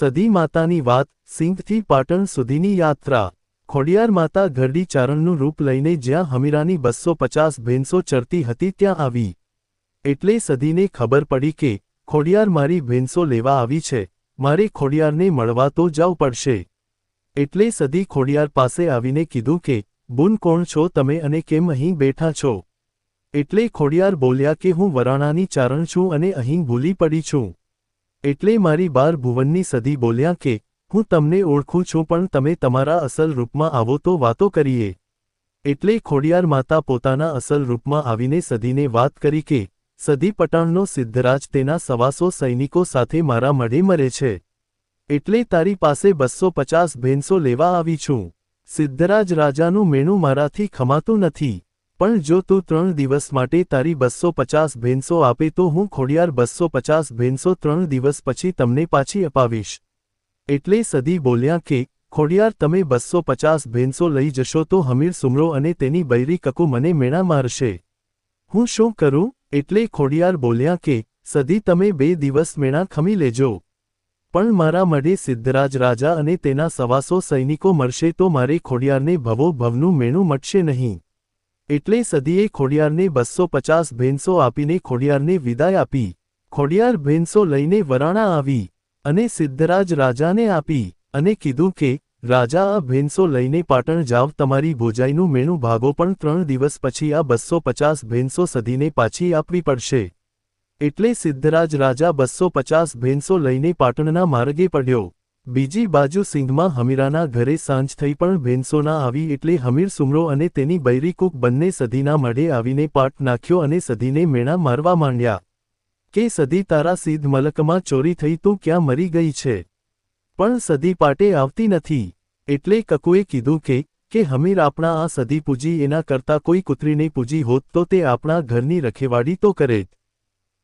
સદી માતાની વાત, સિંધથી પાટણ સુધીની યાત્રા। ખોડિયાર માતા ઘરડી ચારણનું રૂપ લઈને જ્યાં હમીરાની 250 ભેંસો ચરતી હતી ત્યાં આવી। એટલે સદીને ખબર પડી કે ખોડિયાર મારી ભેંસો લેવા આવી છે, મારે ખોડિયારને મળવા તો જવું પડશે। એટલે સદી ખોડિયાર પાસે આવીને કીધું કે બુન કોણ છો તમે અને કેમ અહીં બેઠા છો? એટલે ખોડિયાર બોલ્યા કે હું વરાણાની ચારણ છું અને અહીં ભૂલી પડી છું। એટલે મારી 12 ભુવનની સદી બોલ્યા કે હું તમને ઓળખું છું પણ તમે તમારા અસલ રૂપમાં આવો તો વાતો કરીએ। એટલે ખોડિયાર માતા પોતાના અસલ રૂપમાં આવીને સદીને વાત કરી કે સદી પટાણનો સિદ્ધરાજ તેના 125 સૈનિકો સાથે મારા મઢે મરે છે, એટલે તારી પાસે 250 ભેંસો લેવા આવી છું। સિદ્ધરાજ રાજાનું મેણું મારાથી ખમાતું નથી, પણ જો તું 3 દિવસ માટે તારી 250 ભેંસો આપે તો હું ખોડિયાર 250 ભેંસો 3 દિવસ પછી તમને પાછી અપાવીશ। એટલે સદી બોલ્યા કે ખોડિયાર તમે 250 ભેંસો લઈ જશો તો હમીર સુમરો અને તેની બૈરી કકુ મને મેણા મારશે, હું શું કરું? એટલે ખોડિયાર બોલ્યા કે સદી તમે 2 દિવસ મેણા ખમી લેજો, પણ મારા મઢે સિદ્ધરાજ રાજા અને તેના 125 સૈનિકો મળશે તો મારે ખોડિયારને ભવો ભવનું મેણું મટશે નહીં। એટલે સદીએ ખોડિયારને 250 ભેંસો આપીને ખોડિયારને વિદાય આપી। ખોડિયાર ભેંસો લઈને વરાણા આવી અને સિદ્ધરાજ રાજાને આપી અને કીધું કે રાજા આ ભેંસો લઈને પાટણ જાવ, તમારી ભોજાઈનું મેણું ભાગો, પણ 3 દિવસ પછી આ 250 ભેંસો સદીને પાછી આપવી પડશે। એટલે સિદ્ધરાજ રાજા 250 ભેંસો લઈને પાટણના માર્ગે પડ્યો। બીજી બાજુ સિંધમાં હમીરાના ઘરે સાંજ થઈ પણ ભેંસો ના આવી, એટલે હમીર સુમરો અને તેની બૈરી કુક બંને સદીના મઢે આવીને પાટ નાખ્યો અને સદીને મેણા મારવા માંડ્યા કે સદી તારા સિદ્ધ મલકમાં ચોરી થઈ, તું ક્યાં મરી ગઈ છે? પણ સદી પાટે આવતી નથી। એટલે કકુએ કીધું કે હમીર આપણા આ સદી પૂજી એના કરતાં કોઈ કૂતરીને પૂજી હોત તો તે આપણા ઘરની રખેવાળી તો કરેત,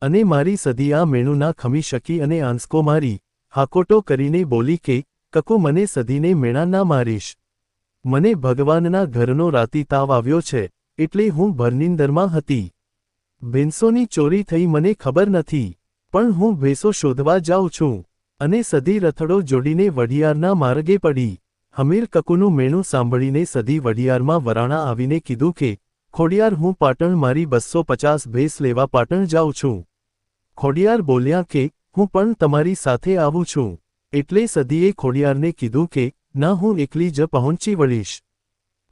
અને મારી સદી આ મેણું ના ખમી શકી અને આંસકો મારી હાકોટો કરીને બોલી કે કકુ મને સદીને મેણા ના મારીશ, મને ભગવાનના ઘરનો રાતી તાવ આવ્યો છે, એટલે હું ભરનિંદરમાં હતી, ભેંસોની ચોરી થઈ મને ખબર નથી, પણ હું ભેંસો શોધવા જાઉં છું। અને સદી રથડો જોડીને વઢિયારના માર્ગે પડી। હમીર કકુનું મેણું સાંભળીને સદી વઢિયારમાં વરાણા આવીને કીધું કે ખોડિયાર હું પાટણ મારી 250 ભેંસ લેવા પાટણ જાઉં છું। ખોડિયાર બોલ્યા કે હું પણ તમારી સાથે આવું છું। એટલે સદીએ ખોડિયારને કીધું કે ના, હું એકલી જ પહોંચી વળીશ।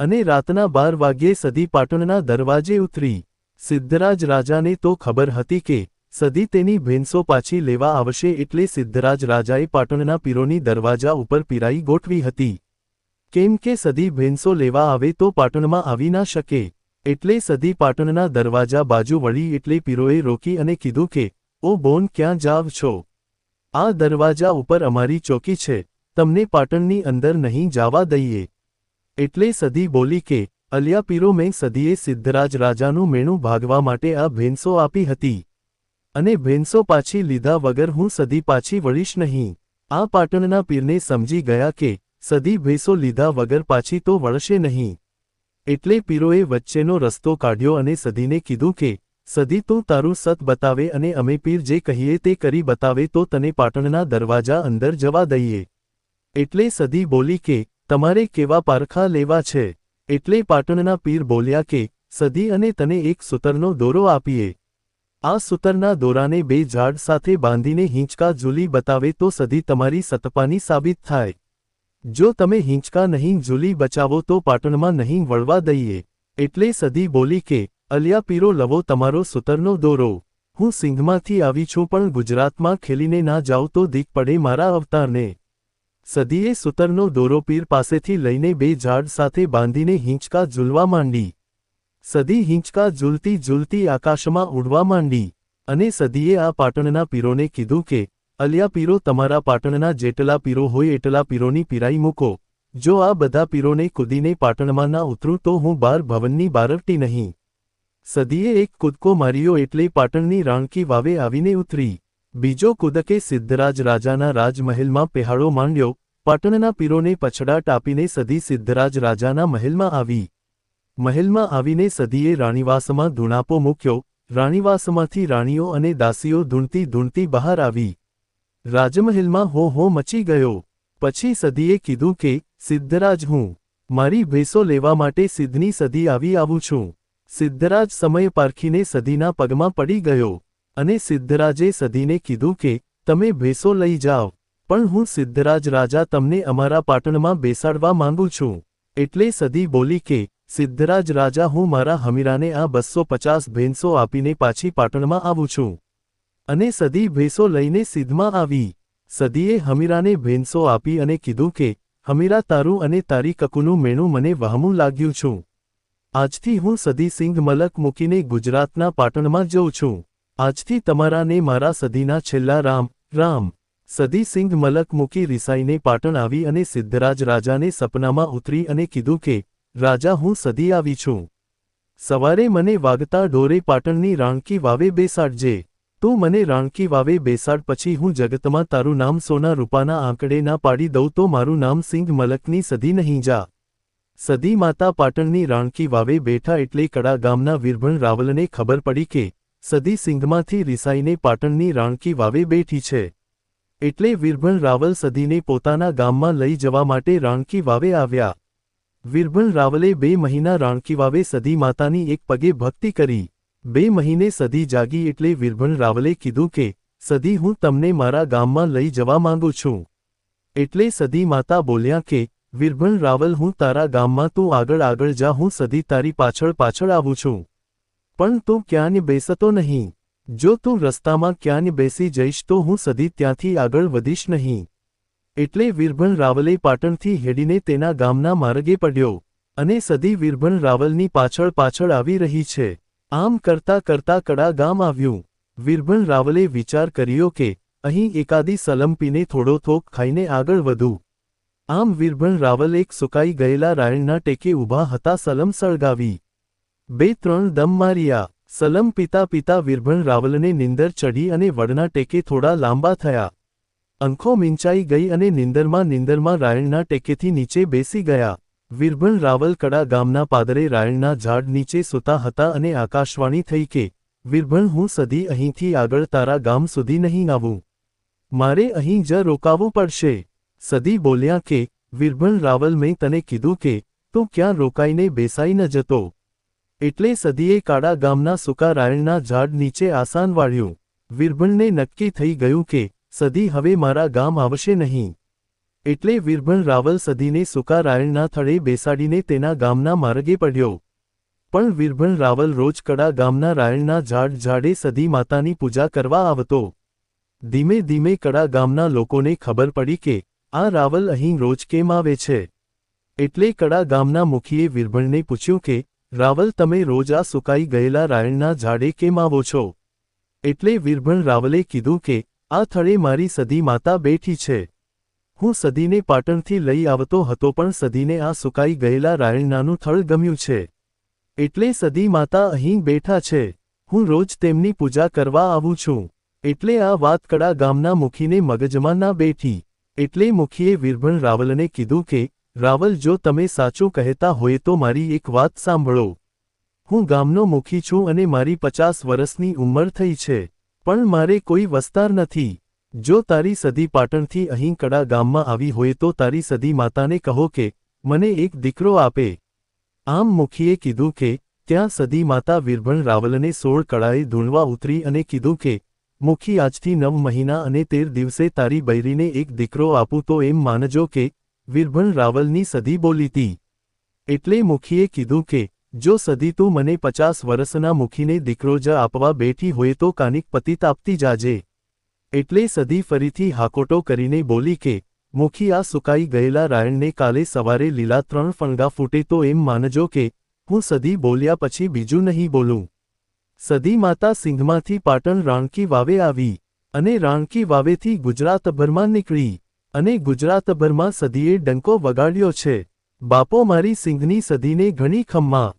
અને રાતના 12 વાગ્યે સદી પાટણના દરવાજે ઉતરી। સિદ્ધરાજ રાજાને તો ખબર હતી કે સદી તેની ભેંસો પાછી લેવા આવશે, એટલે સિદ્ધરાજ રાજાએ પાટણના પીરોની દરવાજા ઉપર પીરાઈ ગોઠવી હતી, કેમ કે સદી ભેંસો લેવા આવે તો પાટણમાં આવી ના શકે। એટલે સદી પાટણના દરવાજા બાજુ વળી, એટલે પીરોએ રોકી અને કીધું કે ઓ બોન, ક્યાં જાવ છો? આ દરવાજા ઉપર અમારી ચોકી છે, તમને પાટણની અંદર નહીં જવા દઈએ। એટલે સદી બોલી કે અલ્યા પીરો, મેં સદીએ સિદ્ધરાજ રાજાનું મેણું ભાગવા માટે આ ભેંસો આપી હતી, અને ભેંસો પાછી લીધા વગર હું સદી પાછી વળીશ નહીં। આ પાટણના પીરને સમજી ગયા કે સદી ભેંસો લીધા વગર પાછી તો વળશે નહીં। એટલે પીરોએ વચ્ચેનો રસ્તો કાઢ્યો અને સદીને કીધું કે સદી તું તારું સત બતાવે અને અમે પીર જે કહીએ તે કરી બતાવે તો તને પાટણના દરવાજા અંદર જવા દઈએ। એટલે સદી બોલી કે તમારે કેવા પારખા લેવા છે? એટલે પાટણના પીર બોલ્યા કે સદી અને તને એક સૂતરનો દોરો આપીએ, આ સૂતરના દોરાને 2 ઝાડ સાથે બાંધીને હિંચકા ઝૂલી બતાવે તો સદી તમારી સતપાની સાબિત થાય। જો તમે હિંચકા નહીં ઝૂલી બચાવો તો પાટણમાં નહીં વળવા દઈએ। એટલે સદી બોલી કે અલ્યા પીરો, લવો તમારો સૂતરનો દોરો, હું સિંધમાંથી આવી છું પણ ગુજરાતમાં ખેલીને ના જાઉં તો દીક પડે મારા અવતારને। સદીએ સૂતરનો દોરો પીર પાસેથી લઈને 2 ઝાડ સાથે બાંધીને હિંચકા ઝૂલવા માંડી। સદી હિંચકા ઝૂલતી ઝૂલતી આકાશમાં ઉડવા માંડી અને સદીએ આ પાટણના પીરોને કીધું કે અલ્યા પીરો, તમારા પાટણના જેટલા પીરો હોય એટલા પીરોની પીરાઈ મૂકો, જો આ બધા પીરોને કૂદીને પાટણમાં ના ઉતરું તો હું 12 ભવનની બારવટી નહીં। સદીએ એક કૂદકો માર્યો એટલે પાટણની રાણકી વાવે આવીને ઉતરી। બીજો કૂદકે સિદ્ધરાજ રાજાના રાજમહેલમાં પહેરાડો માંડ્યો। પાટણના પીરોને પછડાટ આપીને સદી સિદ્ધરાજ રાજાના મહેલમાં આવી। મહેલમાં આવીને સદીએ રાણીવાસમાં ધૂણાપો મૂક્યો। રાણીવાસમાંથી રાણીઓ અને દાસીઓ ધૂણતી ધૂણતી બહાર આવી। રાજમહેલમાં હો હો મચી ગયો. પછી સદીએ કીધું કે, સિદ્ધરાજ હું મારી ભેંસો લેવા માટે સિદ્ધની સદી આવું છું. સિદ્ધરાજ સમય પારખીને સદીના પગમાં પડી ગયો, અને સિદ્ધરાજે સદીને કીધું કે, તમે ભેંસો લઈ જાઓ, પણ હું સિદ્ધરાજ રાજા તમને અમારા પાટણમાં બેસાડવા માંગુ છું. એટલે સદી બોલી કે, સિદ્ધરાજ રાજા હું મારા હમીરાને આ 250 ભેંસો આપીને પાછી પાટણમાં આવું છું. અને સદી ભેંસો લઈને સિદ્ધમાં આવી. સદીએ હમીરાને ભેંસો આપી અને કીધું કે, હમીરા તારું અને તારી કકુનું મેણું મને વહામું લાગ્યું છું. આજથી હું સદી સિંઘ મલક મૂકીને ગુજરાતના પાટણમાં જઉં છું. આજથી તમારા ને મારા સદીના છેલ્લા રામ રામ. સદી સિંઘ મલક મૂકી રિસાઈને પાટણ આવી અને સિદ્ધરાજ રાજાને સપનામાં ઉતરી અને કીધું કે, રાજા હું સદી આવી છું. સવારે મને વાગતા ઢોરે પાટણની રાણકી વાવે બેસાડજે. તું મને રાણકી વાવે બેસાડ પછી હું જગતમાં તારું નામ સોના રૂપાના આંકડે ના પાડી દઉં તો મારું નામ સિંઘ મલકની સદી નહીં જા. સદી માતા પાટણની રાણકી વાવે બેઠા એટલે કડા ગામના વીરભણ રાવલને ખબર પડી કે, સદી સિંઘમાંથી રિસાઈને પાટણની રાણકી વાવે બેઠી છે. એટલે વીરભણ રાવલ સદીને પોતાના ગામમાં લઈ જવા માટે રાણકી વાવે આવ્યા. વીરભણ રાવલે 2 મહિના રાણકી વાવે સદી માતાની એક પગે ભક્તિ કરી. 2 મહિને સદી જાગી એટલે વીરભણ રાવલે કીધું કે, સદી હું તમને મારા ગામમાં લઈ જવા માંગુ છું. એટલે સદી માતા બોલ્યા કે, વીરભણ રાવલ હું તારા ગામમાં તું આગળ જા હું સદી તારી પાછળ આવું છું. પણ તું ક્યાંય બેસતો નહીં. જો તું રસ્તામાં ક્યાંય બેસી જઈશ તો હું સદી ત્યાંથી આગળ વધીશ નહીં. એટલે વીરભણ રાવલે પાટણથી હેડીને તેના ગામના માર્ગે પડ્યો, અને સદી વીરભણ રાવલની પાછળ આવી રહી છે. આમ કરતા કડા ગામ આવ્યું. વીરભણ રાવલે વિચાર કર્યો કે, અહીં એકાદી સલમ પીને થોડો થોક ખાઈને આગળ વધું. આમ વીરભણ રાવલ એક સુકાઈ ગયેલા રાયણના ટેકે ઊભા હતા સલમ સળગાવી. 2-3 દમ માર્યા. સલમ પીતા વીરભણ રાવલને નિંદર ચઢી અને વડના ટેકે થોડા લાંબા થયા. આંખો મીંચાઈ ગઈ અને નિંદરમાં રાયણના ટેકેથી નીચે બેસી ગયા. વીરભણ રાવલ કડા ગામના પાદરે રાયણના ઝાડ નીચે સૂતા હતા અને આકાશવાણી થઈ કે, વીરભણ હું સદી અહીંથી આગળ તારા ગામ સુધી નહીં આવું. મારે અહીં જ રોકાવું પડશે. સદી બોલ્યા કે, વીરભણ રાવલ મેં તને કીધું કે, તું ક્યાં રોકાઈને બેસાઈ ન જતો. એટલે સદીએ કાડા ગામના સૂકા રાયણના ઝાડ નીચે આસાન વાળ્યું. વીરભણને નક્કી થઈ ગયું કે, સદી હવે મારા ગામ આવશે નહીં. એટલે વીરભણ રાવલ સદીને સૂકા રાયણના થડે બેસાડીને તેના ગામના માર્ગે પડ્યો. પણ વીરભણ રાવલ રોજ કડા ગામના રાયણના ઝાડે સદી માતાની પૂજા કરવા આવતો. ધીમે કડા ગામના લોકોને ખબર પડી કે, આ રાવલ અહીં રોજ કેમ આવે છે. એટલે કડા ગામના મુખીએ વીરભણને પૂછ્યું કે, રાવલ તમે રોજ આ સુકાઈ ગયેલા રાયણના ઝાડે કેમ આવો છો. એટલે વીરભણ રાવલે કીધું કે, આ થડે મારી સદી માતા બેઠી છે. હું સદીને પાટણથી લઈ આવતો હતો પણ સદીને આ સુકાઈ ગયેલા રાયણનાનું થડ ગમ્યું છે. એટલે સદી માતા અહીં બેઠા છે. હું રોજ તેમની પૂજા કરવા આવું છું. એટલે આ વાત કડા ગામના મુખીને મગજમાં ના બેઠી. એટલે મુખીએ વીરભણ રાવલને કીધું કે, રાવલ જો તમે સાચું કહેતા હોય તો મારી એક વાત સાંભળો. હું ગામનો મુખી છું અને મારી 50 વર્ષની ઉંમર થઈ છે, પણ મારે કોઈ વસ્તાર નથી. જો તારી સદી પાટણથી અહીં કડા ગામમાં આવી હોય તો તારી સદી માતાને કહો કે, મને એક દીકરો આપે. આમ મુખીએ કીધું કે, ત્યાં સદી માતા વીરભણ રાવલને 16 કડાએ ધૂણવા ઉતરી અને કીધું કે, મુખી આજથી 9 મહિના અને 13 દિવસે તારી બૈરીને એક દીકરો આપું તો એમ માનજો કે, વીરભણ રાવલની સદી બોલીતી. એટલે મુખીએ કીધું કે, જો સદી તું મને 50 વર્ષના મુખીને દીકરો જ આપવા બેઠી હોય તો કાનિક પતિત આપતી જાજે. એટલે સદી ફરીથી હાકોટો કરીને બોલી કે, મુખી આ સુકાઈ ગયેલા રાયણને કાલે સવારે લીલા 3 ફણગા ફૂટે તો એમ માનજો કે, હું સદી બોલ્યા પછી બીજું નહીં બોલું. સદી માતા સિંધમાંથી પાટણ રાણકી વાવે આવી, અને રાણકી વાવેથી ગુજરાતભરમાં નીકળી, અને ગુજરાતભરમાં સદીએ ડંકો વગાડ્યો છે. બાપો મારી સિંધની સદીને ઘણી ખમ્મા.